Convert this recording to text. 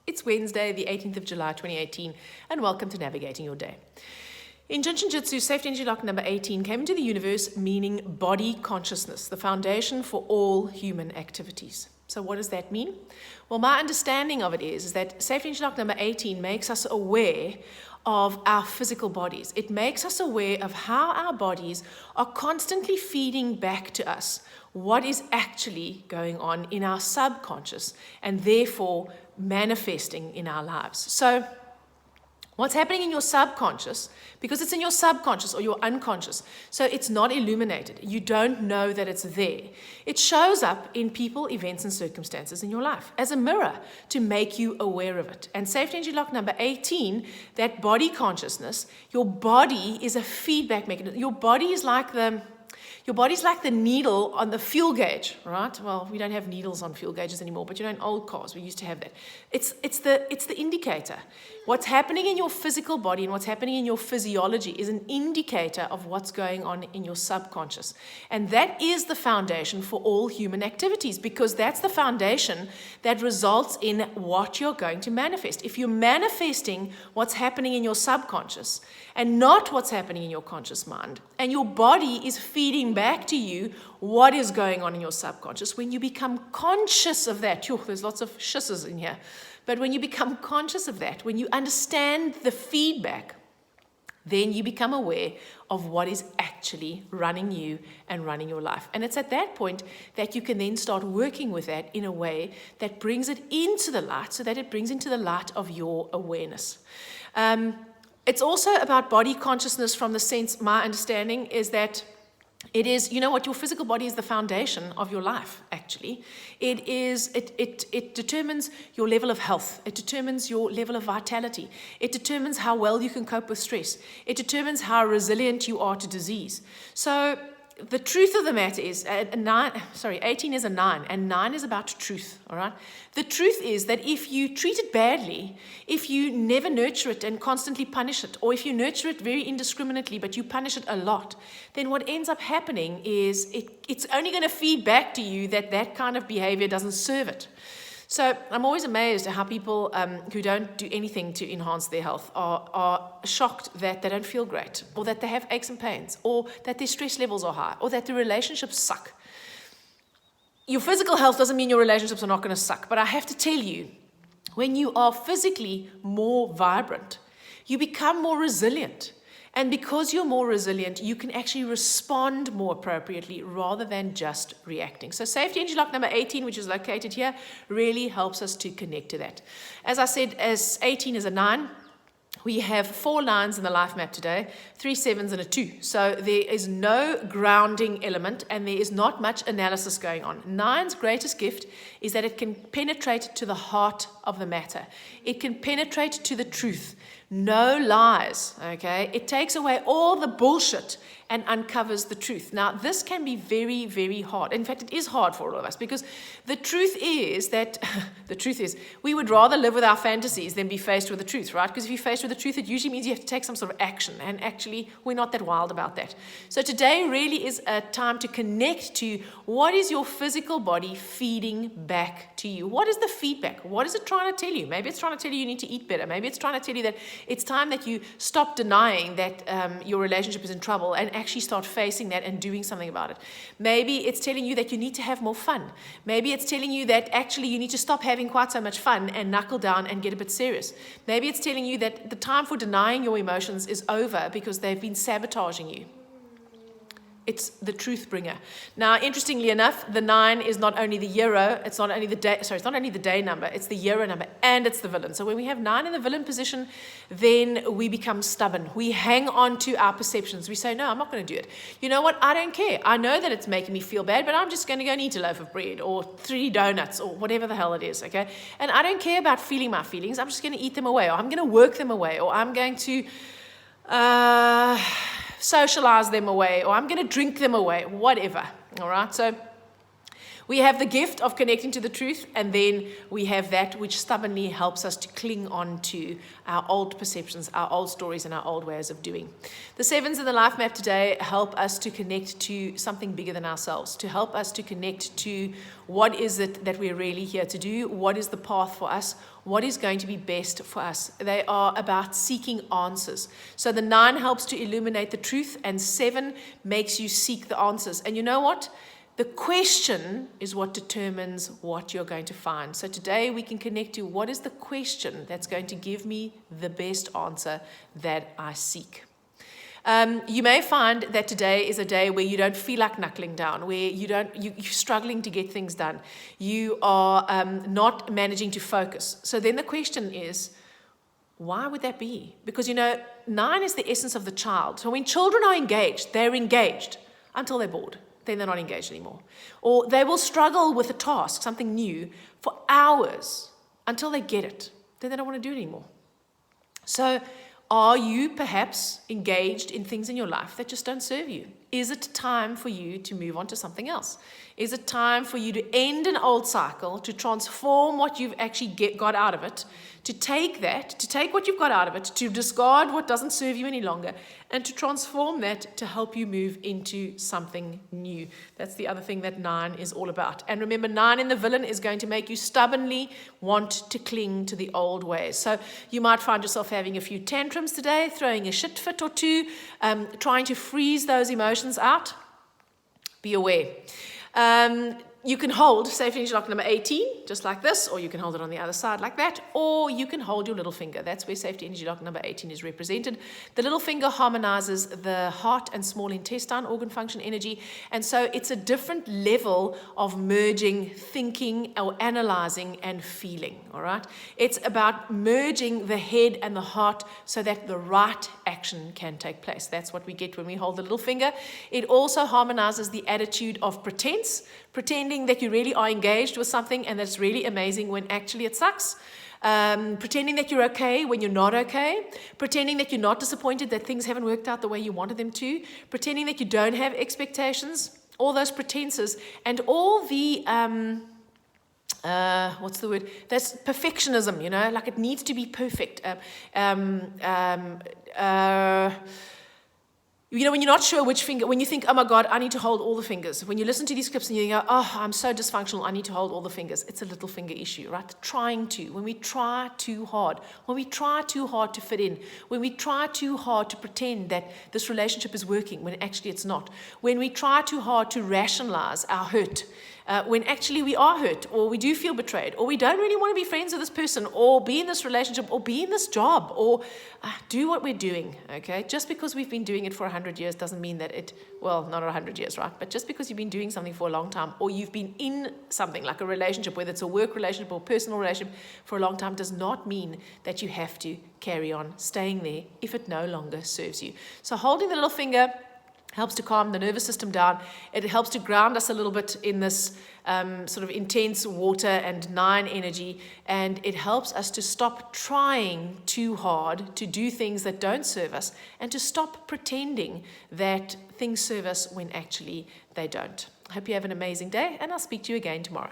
It's Wednesday, the 18th of July, 2018, and welcome to Navigating Your Day. In Jinshin Jitsu, safety energy lock number 18 came into the universe meaning body consciousness, the foundation for all human activities. So what does that mean? Well, my understanding of it is that safety energy lock number 18 makes us aware of our physical bodies. It makes us aware of how our bodies are constantly feeding back to us what is actually going on in our subconscious and therefore manifesting in our lives. So what's happening in your subconscious, because it's in your subconscious or your unconscious, so it's not illuminated. You don't know that it's there. It shows up in people, events, and circumstances in your life as a mirror to make you aware of it. And safety energy lock number 18, that body consciousness, your body is a feedback mechanism. Your body's like the needle on the fuel gauge, right? Well, we don't have needles on fuel gauges anymore, but in old cars, we used to have that. It's the indicator. What's happening in your physical body and what's happening in your physiology is an indicator of what's going on in your subconscious. And that is the foundation for all human activities, because that's the foundation that results in what you're going to manifest. If you're manifesting what's happening in your subconscious and not what's happening in your conscious mind, and your body is feeding back to you what is going on in your subconscious, when you become conscious of that, there's lots of shusses in here, but when you become conscious of that, when you understand the feedback, then you become aware of what is actually running you and running your life. And it's at that point that you can then start working with that in a way that brings it into the light, so that it brings into the light of your awareness. It's also about body consciousness from the sense, my understanding is that it is, your physical body is the foundation of your life, actually. It determines your level of health. It determines your level of vitality. It determines how well you can cope with stress. It determines how resilient you are to disease. So the truth of the matter is, 18 is a 9, and 9 is about truth, all right? The truth is that if you treat it badly, if you never nurture it and constantly punish it, or if you nurture it very indiscriminately but you punish it a lot, then what ends up happening is it's only going to feed back to you that kind of behavior doesn't serve it. So I'm always amazed at how people who don't do anything to enhance their health are shocked that they don't feel great, or that they have aches and pains, or that their stress levels are high, or that their relationships suck. Your physical health doesn't mean your relationships are not going to suck, but I have to tell you, when you are physically more vibrant, you become more resilient. And because you're more resilient, you can actually respond more appropriately rather than just reacting. So safety energy lock number 18, which is located here, really helps us to connect to that. As I said, as 18 is a 9, we have 4 9s in the life map today, 3 7s and a 2. So there is no grounding element and there is not much analysis going on. 9's greatest gift is that it can penetrate to the heart of the matter. It can penetrate to the truth. No lies, okay? It takes away all the bullshit and uncovers the truth. Now, this can be very, very hard. In fact, it is hard for all of us, because the truth is we would rather live with our fantasies than be faced with the truth, right? Because if you're faced with the truth, it usually means you have to take some sort of action, and actually, we're not that wild about that. So today really is a time to connect to what is your physical body feeding back to you? What is the feedback? What is it trying to tell you? Maybe it's trying to tell you need to eat better. Maybe it's trying to tell you that it's time that you stop denying that your relationship is in trouble and actually start facing that and doing something about it. Maybe it's telling you that you need to have more fun. Maybe it's telling you that actually you need to stop having quite so much fun and knuckle down and get a bit serious. Maybe it's telling you that the time for denying your emotions is over because they've been sabotaging you. It's the truth bringer. Now, interestingly enough, the 9 is not only the euro, it's not only the day number, it's the euro number, and it's the villain. So when we have 9 in the villain position, then we become stubborn. We hang on to our perceptions. We say, no, I'm not going to do it. You know what? I don't care. I know that it's making me feel bad, but I'm just going to go and eat a loaf of bread or 3 donuts or whatever the hell it is, okay? And I don't care about feeling my feelings. I'm just going to eat them away, or I'm going to work them away, or I'm going to socialize them away, or I'm going to drink them away, whatever, all right? So We have the gift of connecting to the truth, and then we have that which stubbornly helps us to cling on to our old perceptions, our old stories, and our old ways of doing. The 7s in the life map today help us to connect to something bigger than ourselves, to help us to connect to what is it that we're really here to do, what is the path for us, what is going to be best for us. They are about seeking answers. So the 9 helps to illuminate the truth, and 7 makes you seek the answers. And you know what? The question is what determines what you're going to find. So today we can connect to what is the question that's going to give me the best answer that I seek. You may find that today is a day where you don't feel like knuckling down, where you're struggling to get things done. You are not managing to focus. So then the question is, why would that be? Because 9 is the essence of the child. So when children are engaged, they're engaged until they're bored. Then they're not engaged anymore. Or they will struggle with a task, something new, for hours until they get it. Then they don't want to do it anymore. So are you perhaps engaged in things in your life that just don't serve you? Is it time for you to move on to something else? Is it time for you to end an old cycle, to transform what you've actually got out of it, to take what you've got out of it, to discard what doesn't serve you any longer, and to transform that to help you move into something new? That's the other thing that 9 is all about. And remember, 9 in the villain is going to make you stubbornly want to cling to the old ways. So you might find yourself having a few tantrums today, throwing a shit fit or two, trying to freeze those emotions out. Be aware. You can hold safety energy lock number 18, just like this, or you can hold it on the other side like that, or you can hold your little finger. That's where safety energy lock number 18 is represented. The little finger harmonizes the heart and small intestine organ function energy, and so it's a different level of merging thinking or analyzing and feeling, all right? It's about merging the head and the heart so that the right action can take place. That's what we get when we hold the little finger. It also harmonizes the attitude of pretense, pretending that you really are engaged with something and that's really amazing when actually it sucks. Pretending that you're okay when you're not okay. Pretending that you're not disappointed that things haven't worked out the way you wanted them to. Pretending that you don't have expectations. All those pretenses and all the what's the word? That's perfectionism, like it needs to be perfect. When you're not sure which finger, when you think, oh my God, I need to hold all the fingers. When you listen to these clips and you go, oh, I'm so dysfunctional, I need to hold all the fingers. It's a little finger issue, right? When we try too hard, to fit in, when we try too hard to pretend that this relationship is working when actually it's not, when we try too hard to rationalize our hurt, when actually we are hurt, or we do feel betrayed, or we don't really want to be friends with this person, or be in this relationship, or be in this job, or do what we're doing, okay? Just because we've been doing it for 100 years doesn't mean that not 100 years, right? But just because you've been doing something for a long time, or you've been in something like a relationship, whether it's a work relationship or personal relationship for a long time, does not mean that you have to carry on staying there if it no longer serves you. So holding the little finger helps to calm the nervous system down. It helps to ground us a little bit in this sort of intense water and 9 energy, and it helps us to stop trying too hard to do things that don't serve us and to stop pretending that things serve us when actually they don't. I hope you have an amazing day, and I'll speak to you again tomorrow.